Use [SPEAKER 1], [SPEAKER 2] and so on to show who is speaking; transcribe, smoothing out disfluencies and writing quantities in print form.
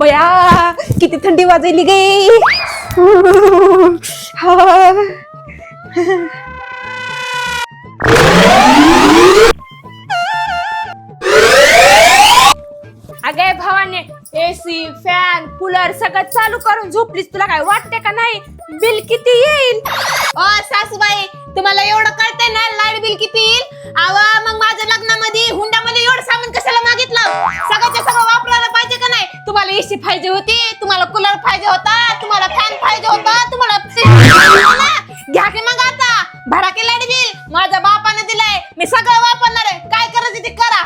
[SPEAKER 1] बया किती थंडी वाजली गे. अगे भावाने एसी फॅन कूलर सगळं चालू करून झोपलीस, तुला काय वाटते का नाही बिल किती येईल?
[SPEAKER 2] ओ सासूबाई, तुम्हाला एवढं कळतंय ना लाईट बिल किती येईल? आवा मग माझ्या लग्नामध्ये हुंडामध्ये एवढं सामान कशाला मागितलं? सगळ्याच्या सगळं वापरायला पाहिजे का नाही? तुम्हाला एसी पाहिजे होती, तुम्हाला कूलर पाहिजे होता, तुम्हाला फॅन पाहिजे होता, तुम्हाला घ्या की मग आता भडाके लाईट बिल माझ्या बापाने दिलंय, मी सगळं वापरणार आहे. काय करायचं ते करा.